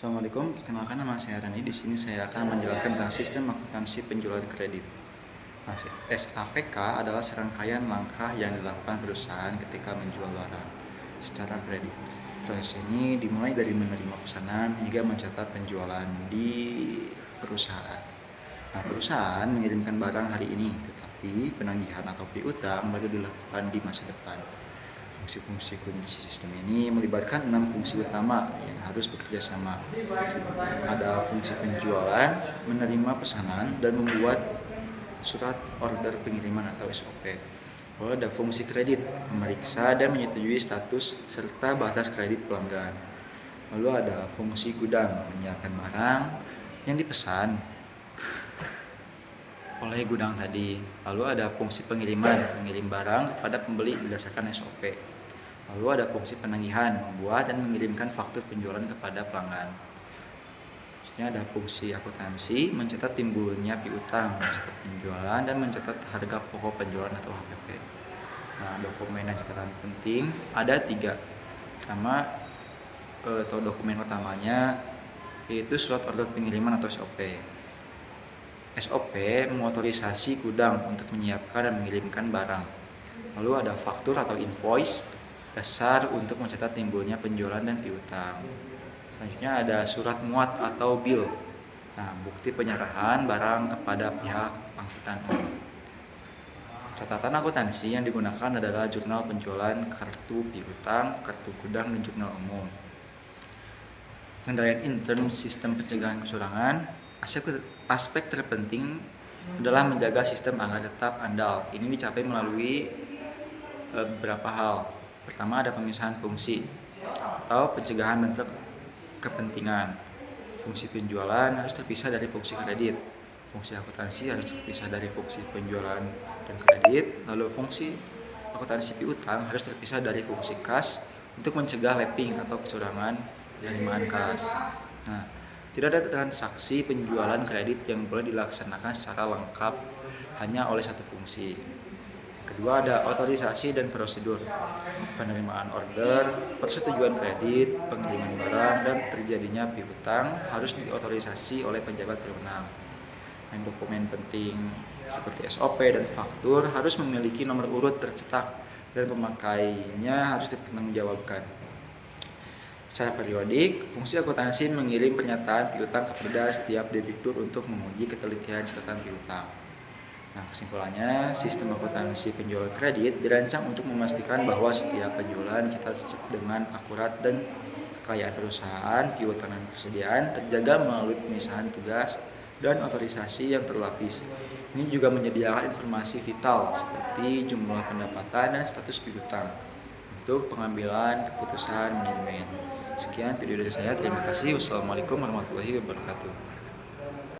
Assalamualaikum, perkenalkan nama saya Rani. Di sini saya akan menjelaskan tentang sistem akuntansi penjualan kredit. Nah, SAPK adalah serangkaian langkah yang dilakukan perusahaan ketika menjual barang secara kredit. Proses ini dimulai dari menerima pesanan hingga mencatat penjualan di perusahaan. Nah, perusahaan mengirimkan barang hari ini, tetapi penagihan atau piutang baru dilakukan di masa depan. Fungsi-fungsi kunci sistem ini melibatkan 6 fungsi utama yang harus bekerja sama. Ada fungsi penjualan, menerima pesanan, dan membuat surat order pengiriman atau SOP. Lalu ada fungsi kredit, memeriksa dan menyetujui status serta batas kredit pelanggan. Lalu ada fungsi gudang, menyiapkan barang yang dipesan oleh gudang tadi. Lalu ada fungsi pengiriman, mengirim barang kepada pembeli berdasarkan SOP. Lalu ada fungsi penagihan, membuat dan mengirimkan faktur penjualan kepada pelanggan. Selanjutnya ada fungsi akuntansi, mencatat timbulnya piutang, mencatat penjualan, dan mencatat harga pokok penjualan atau HPP. Nah, dokumen dan catatan penting ada 3. Pertama, atau dokumen utamanya yaitu surat order pengiriman atau SOP. SOP mengotorisasi gudang untuk menyiapkan dan mengirimkan barang. Lalu ada faktur atau invoice, dasar untuk mencatat timbulnya penjualan dan piutang. Selanjutnya ada surat muat atau bill. Nah, bukti penyerahan barang kepada pihak angkutan umum. Catatan akuntansi yang digunakan adalah jurnal penjualan, kartu piutang, kartu gudang, dan jurnal umum. Pengendalian intern sistem pencegahan kecurangan. Aspek terpenting adalah menjaga sistem agar tetap andal. Ini dicapai melalui beberapa hal. Pertama, ada pemisahan fungsi atau pencegahan bentuk kepentingan. Fungsi penjualan harus terpisah dari fungsi kredit. Fungsi akuntansi harus terpisah dari fungsi penjualan dan kredit. Lalu fungsi akuntansi piutang harus terpisah dari fungsi kas untuk mencegah lapping atau kecurangan penerimaan kas. Nah, tidak ada transaksi penjualan kredit yang boleh dilaksanakan secara lengkap hanya oleh satu fungsi. Kedua, ada otorisasi dan prosedur. Penerimaan order, persetujuan kredit, pengiriman barang, dan terjadinya piutang harus diotorisasi oleh pejabat berwenang. Dan dokumen penting seperti SOP dan faktur harus memiliki nomor urut tercetak dan pemakainya harus dipertanggungjawabkan. Secara periodik, fungsi akuntansi mengirim pernyataan piutang kepada setiap debitur untuk menguji ketelitian catatan piutang. Nah, kesimpulannya, sistem akuntansi penjualan kredit dirancang untuk memastikan bahwa setiap penjualan dicatat dengan akurat dan kekayaan perusahaan, piutang dan persediaan terjaga melalui pemisahan tugas dan otorisasi yang terlapis. Ini juga menyediakan informasi vital seperti jumlah pendapatan dan status piutang untuk pengambilan keputusan manajemen. Sekian video dari saya, terima kasih. Wassalamualaikum warahmatullahi wabarakatuh.